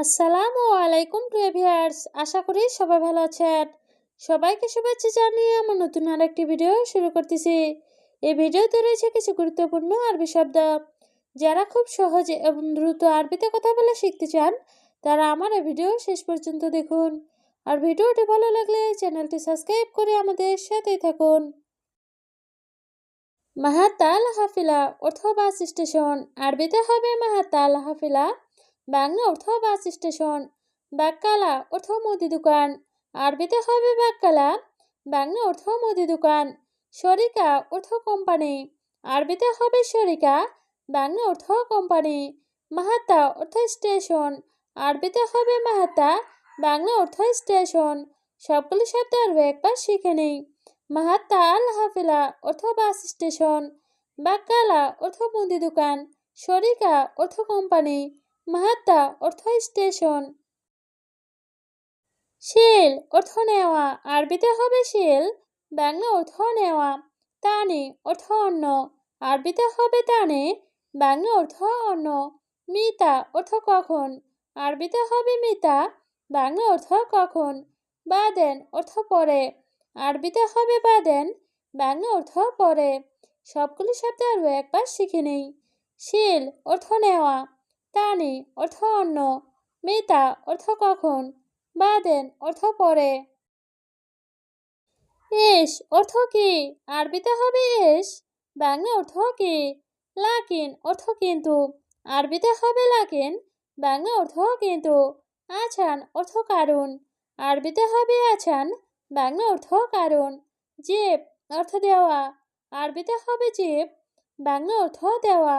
আসসালামু আলাইকুম প্রিয় ভিউয়ার্স, আশা করি সবাই ভালো আছেন। সবাইকে শুভেচ্ছা জানিয়ে আমার নতুন আরেকটি ভিডিও শুরু করতেছি। এই ভিডিওতে রয়েছে কিছু গুরুত্বপূর্ণ আরবি শব্দ। যারা খুব সহজে এবং দ্রুত আরবিতে কথা বলে শিখতে চান, তারা আমার এই ভিডিও শেষ পর্যন্ত দেখুন। আর ভিডিওটি ভালো লাগলে চ্যানেলটি সাবস্ক্রাইব করে আমাদের সাথেই থাকুন। মাহাতাল হাফিলা অর্থ বাস স্টেশন। আরবিতে হবে মাহাতাল হাফিলা, বাংলা অর্থ বাস স্টেশন। বাক্কালা অর্থ মুদি দোকান। আরবিতে হবে বাক্কালা, বাংলা অর্থ মুদি দোকান। শরিকা অর্থ কোম্পানি। আরবিতে হবে শরিকা, বাংলা অর্থ কোম্পানি। মাহাতা অর্থ স্টেশন। আরবিতে হবে মাহাতা, বাংলা অর্থ স্টেশন। সবগুলো শব্দ আরও একবার শিখে নেই। মাহাত্তা আল হাফিলা অর্থ বাস স্টেশন। বাক্কালা অর্থ মুদি দোকান। শরিকা অর্থ কোম্পানি। মাহাত্তা অর্থ স্টেশন। শিল অর্থ নেওয়া। আরবিতে হবে শিল, বাংলা অর্থ নেওয়া। তানে অর্থ অন্য। আরবিতে হবে তানে, বাংলা অর্থ অন্য। মিতা অর্থ কখন। আরবিতে হবে মিতা, বাংলা অর্থ কখন। বাদেন অর্থ পরে। আরবিতে হবে বাদেন, বাংলা অর্থ পরে। সবগুলো শব্দ আরও একবার শিখে নেই। শিল অর্থ নেওয়া, তানে অর্থ অন্য, মিতা অর্থ কখন, বাদেন অর্থ পরে। এস অর্থ কি। আরবিতে হবে এস, বাংলা অর্থ কি। লাকিন অর্থ কিন্তু। আরবিতে হবে লাকিন, বাংলা অর্থ কিন্তু। আছান অর্থ কারণ। আরবিতে হবে আছান, বাংলা অর্থ কারণ। জেব অর্থ দেওয়া। আরবিতে হবে জেব, বাংলা অর্থ দেওয়া।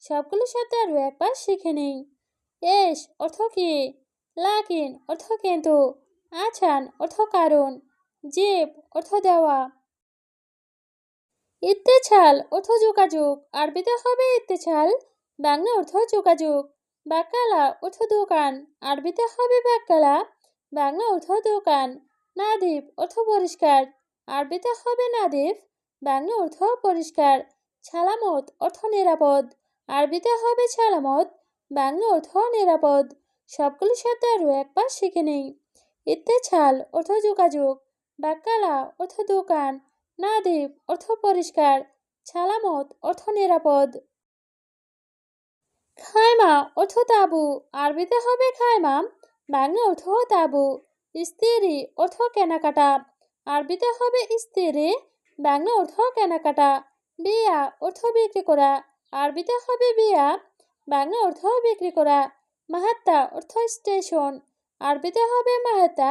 সবগুলো শব্দ আরও একবার শিখে নেই। এস অর্থ কি, লাকিন অর্থ কিন্তু, আছান অর্থ কারণ, জেব অর্থ দেওয়া। ইত্তেছাল অর্থ যোগাযোগ। আরবিতে হবে ইত্তেছাল, বাংলা অর্থ যোগাযোগ। বাক্কালা অর্থ দোকান। আরবিতে হবে বাক্কালা, বাংলা অর্থ দোকান। নাদিফ অর্থ পরিষ্কার। আরবিতে হবে নাদিফ, বাংলা অর্থ পরিষ্কার। সালামত অর্থ নিরাপদ। আরবিতে হবে সালামত, বাংলা অর্থ নিরাপদ। সবগুলো শব্দ আরও একবার শিখে নেই। ইত্তেছাল অর্থ যোগাযোগ। বাক্কালা অর্থ দোকান। নাদিফ অর্থ পরিষ্কার। সালামত অর্থ নিরাপদ। খায়মা অর্থ তাঁবু। আরবিতে হবে খায়মা, বাংলা অর্থ তাঁবু। ইস্তিরি অর্থ কেনাকাটা। আরবিতে হবে ইস্তিরি, বাংলা অর্থ কেনাকাটা। বিয়া অর্থ বিক্রি করা। আরবিতে হবে বিয়া, বাংলা অর্থ বিক্রি করা। মাহাত্তা অর্থ স্টেশন। আরবিতে হবে মাহাত্তা,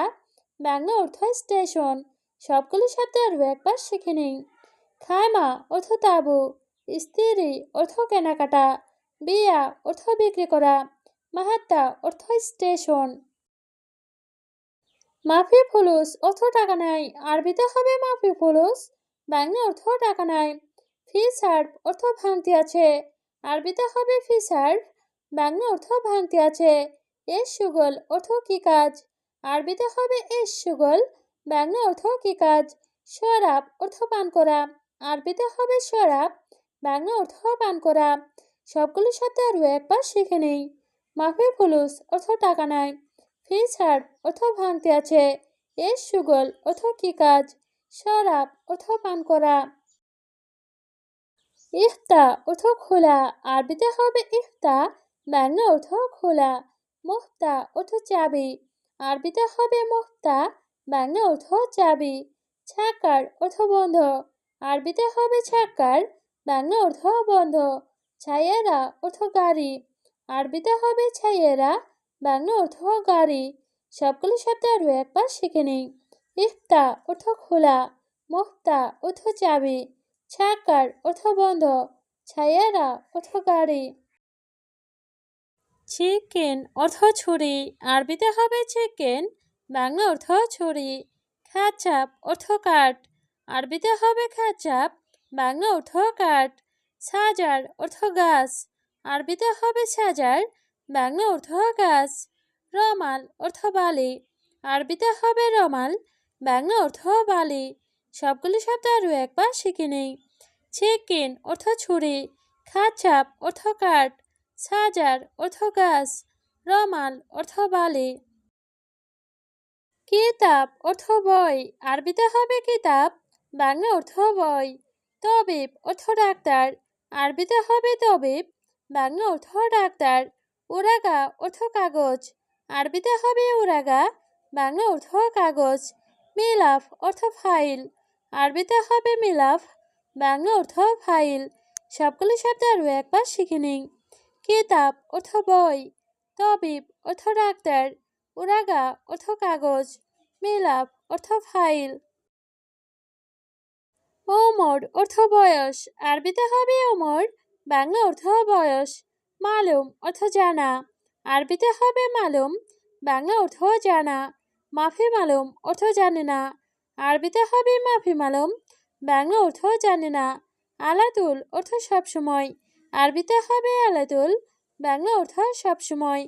বাংলা অর্থ স্টেশন। সবগুলো শব্দ আরও একবার শিখে নিই। খায়মা অর্থ তাঁবু, ইস্তিরি অর্থ কেনাকাটা, বিয়া অর্থ বিক্রি করা, মাহাত্তা অর্থ স্টেশন। মাফি ফুলুস অর্থ টাকা নাই। আরবিতে হবে মাফি ফুলুস, বাংলা অর্থ টাকা নাই। ফি সার্ভ অর্থ ভাঙতি আছে। আরবিতে হবে ফি সার্ভ, বাংলা অর্থ ভাঙতি আছে। এস সুগল অর্থ কি কাজ। আরবিতে হবে এস সুগল, বাংলা অর্থ কি কাজ। শরাব অর্থ পান করা। আরবিতে হবে শরাব, বাংলা অর্থ পান করা। সবগুলো শব্দ আরও একবার শিখে নেই। মাফি ফুলুস অর্থ টাকা নাই। ফি সার্ভ অর্থ ভাঙতি আছে। এস সুগল অর্থ কি কাজ। শরাব অর্থ পান করা। ইফতা অর্থ খোলা। আরবিতে হবে ইফতা, বাংলা অর্থ খোলা। মুফতা অর্থ চাবি। আরবিতে হবে মুফতা, বাংলা অর্থ চাবি। ছাকার অর্থ বন্ধ। আরবিতে হবে ছাকার, বাংলা অর্থ বন্ধ। ছাইয়েরা অর্থ গাড়ি। আরবিতে হবে ছাইয়েরা, বাংলা অর্থ গাড়ি। সবগুলো শব্দ আরও একবার শিখে নিই। ইফতা অর্থ খোলা, মুফতা অর্থ চাবি, ছাকার অর্থ বন্ধ, ছাইয়েরা অর্থ গাড়ি। চিকেন অর্থ ছুরি। আরবিতে হবে চিকেন, বাংলা অর্থ ছুরি। খাচাপ অর্থ কাঠ। আরবিতে হবে খাচাপ, বাংলা অর্থ কাঠ। সাজার অর্থ গাছ। আরবিতে হবে সাজার, বাংলা অর্থ গাছ। রমাল অর্থ বালি। আরবিতে হবে রমাল, বাংলা অর্থ বালি। সবগুলো শব্দ আরও একবার শিখে নেই। চিকেন অর্থ ছুরি, খাচাপ অর্থ কাঠ, সাজার অর্থ গাছ, রমাল অর্থ বালি। কিতাব অর্থ বই, আরবিতে হবে কিতাব, বাংলা অর্থ বই। তবিব অর্থ ডাক্তার, আরবিতে হবে তবিব, বাংলা অর্থ ডাক্তার। উরাগা অর্থ কাগজ, আরবিতে হবে উরাগা, বাংলা অর্থ কাগজ। মিলাফ অর্থ ফাইল, আরবিতে হবে মিলাফ, বাংলা অর্থ ফাইল। সবগুলো শব্দ আরও একবার শিখে নিন। কিতাব অর্থ বই, তবিব অর্থ ডাক্তার, উরাগা অর্থ কাগজ, মিলাপ অর্থ ফাইল। ওমর অর্থ বয়স, আরবিতে হবে ওমর, বাংলা অর্থ বয়স। মালুম অর্থ জানা, আরবিতে হবে মালুম, বাংলা অর্থ জানা। মাফি মালুম অর্থ জানে না, আরবিতে হবে মাফি মালুম, বাংলা অর্থ জানে না। আলাতুল অর্থ সবসময়, আরবিতে হবে আলাতুল, বাংলা অর্থ সবসময়।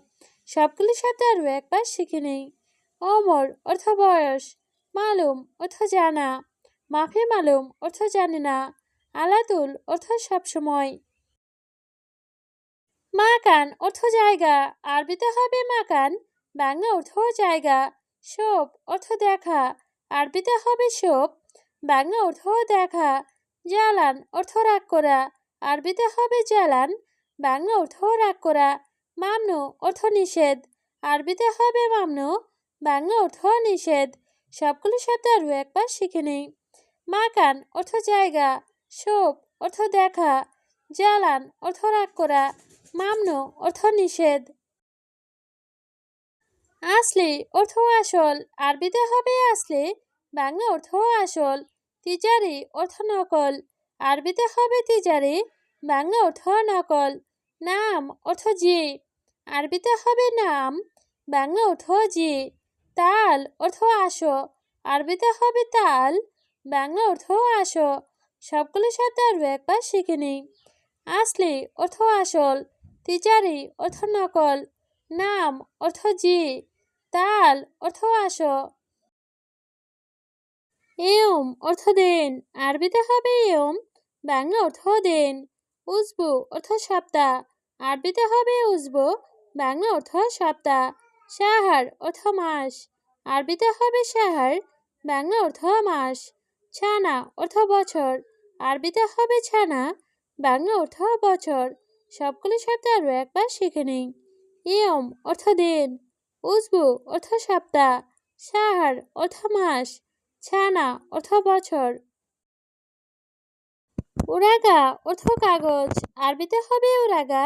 সবগুলি শব্দ আরও একবার শিখে নেই। ওমর অর্থ বয়স, মালুম অর্থ জানা, মাফি মালুম অর্থ জানে না, আলাতুল অর্থ সবসময়। মাকান অর্থ জায়গা, আরবিতে হবে মাকান, বাংলা অর্থ জায়গা। শোভ অর্থ দেখা, আরবিতে হবে শোভ, বাংলা অর্থ দেখা। জ্বালান অর্থ রাগ করা, আরবিতে হবে জ্বালান, বাংলা অর্থ রাগ করা। মামনু অর্থ নিষেধ, আরবিতে হবে মামনু, বাংলা অর্থ নিষেধ। সবগুলো শব্দ আরও একবার শিখে নেই। মাকান অর্থ জায়গা, শোভ অর্থ দেখা, জ্বালান অর্থ রাগ করা, মামনু অর্থ নিষেধ। আসলি অর্থ আসল, আরবিতে হবে আসলি, বাংলা অর্থ আসল। তিজারি অর্থ নকল, আরবিতে হবে তিজারি, বাংলা অর্থ নকল। নাম অর্থ জি, আরবিতে হবে নাম, বাংলা অর্থ জি। তাল অর্থ আসো, আরবিতে হবে তাল, বাংলা অর্থ আসো। সবগুলো শব্দ আরও একবার শিখে নিই। আসলি অর্থ আসল, তিজারি অর্থ নকল, নাম অর্থ জি, তাল অর্থ আসো। এয়ম অর্থ দেন, আরবিতে হবে এয়ম, বাংলা অর্থ দেন। উজবু অর্থ সপ্তাহ, আরবিতে হবে উজবু, বাংলা অর্থ সপ্তাহ। সাহার অর্থ মাস, আরবিতে হবে সাহার, বাংলা অর্থ মাস। ছানা অর্থ বছর, আরবিতে হবে ছানা, বাংলা অর্থ বছর। সবগুলো শব্দ আরও একবার শিখে নিন। ইয়ম অর্থ দিন, উজবু অর্থ সপ্তাহ, সাহার অর্থ মাস, ছানা অর্থ বছর। উরাগা অর্থ কাগজ, আরবিতে হবে উরাগা,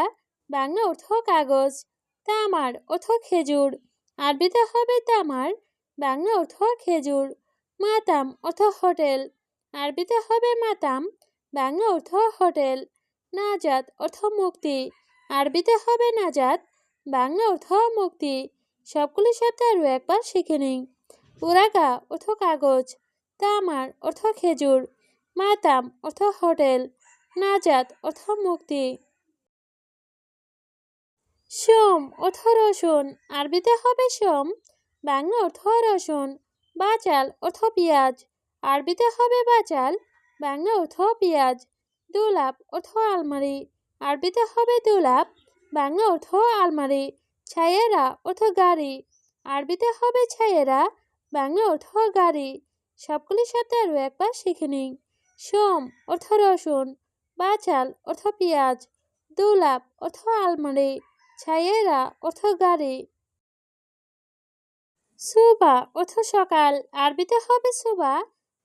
বাংলা অর্থ কাগজ। তামার অর্থ খেজুর, আরবিতে হবে তামার, বাংলা অর্থ খেজুর। মাতাম অর্থ হোটেল, আরবিতে হবে মাতাম, বাংলা অর্থ হোটেল। নাজাত অর্থ মুক্তি, আরবিতে হবে নাজাত, বাংলা অর্থ মুক্তি। সবগুলি শব্দ আরও একবার শিখে নিন। উরাগা অর্থ কাগজ, তামার অর্থ খেজুর, মাতাম অর্থ হোটেল, নাজাত অর্থ মুক্তি। সোম অর্থ রসুন, আরবিতে হবে সোম, বাংলা অর্থ রসুন। বাচাল অর্থ পেঁয়াজ, আরবিতে হবে বাচাল, বাংলা অর্থ পেঁয়াজ। দুলাপ অর্থ আলমারি, আরবিতে হবে দুলাপ, বাংলা অর্থ আলমারি। ছায়েরা অর্থ গাড়ি, আরবিতে হবে ছায়েরা, বাংলা অর্থ গাড়ি। সবগুলি শব্দ আরও একবার শিখে নিন। সোম অর্থ রসুন, বাচাল অর্থ পেঁয়াজ, দুলাপ অর্থ আলমারি, ছায়েরা অর্থ গাড়ি। সুবা অর্থ সকাল, আরবিতে হবে সুবা,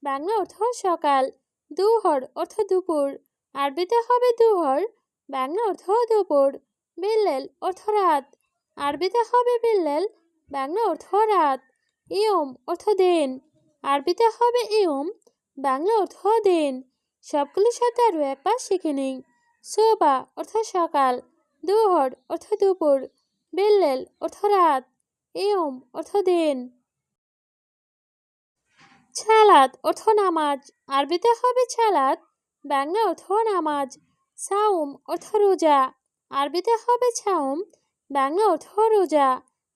বাংলা অর্থ সকাল। দুহর অর্থ দুপুর, আরবিতে হবে দুহর, বাংলা অর্থ দুপুর। বিল্লেল অর্থ রাত, আরবিতে হবে বিল্লেল, বাংলা অর্থ রাত। ইয়ম অর্থ দিন, আরবিতে হবে ইয়ম, বাংলা অর্থ দিন। সবগুলি শব্দ আরও একবার শিখে নিন। সুবা অর্থ সকাল, দুহর অর্থ দুপুর, বিল্লেল অর্থ রাত, ইয়ম অর্থ দিন। ছালাত অর্থ নামাজ, আরবিতে হবে ছালাত, বাংলা অর্থ নামাজ। সাউম অর্থ রোজা, আরবিতে হবে ছাউম, বাংলা অর্থ রোজা।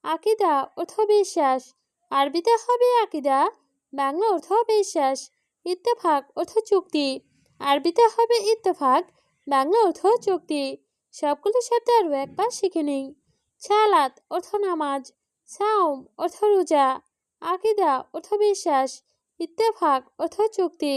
আকিদা অর্থ বিশ্বাস, আরবিতে হবে আকিদা, বাংলা অর্থ বিশ্বাস। ইত্তেফাক অর্থ চুক্তি, আরবিতে হবে ইত্তেফাক, বাংলা অর্থ চুক্তি। সবগুলো শব্দ আরও একবার শিখে নিন। সালাত অর্থ নামাজ, সাওম অর্থ রোজা, আকিদা অর্থ বিশ্বাস, ইত্তেফাক অর্থ চুক্তি,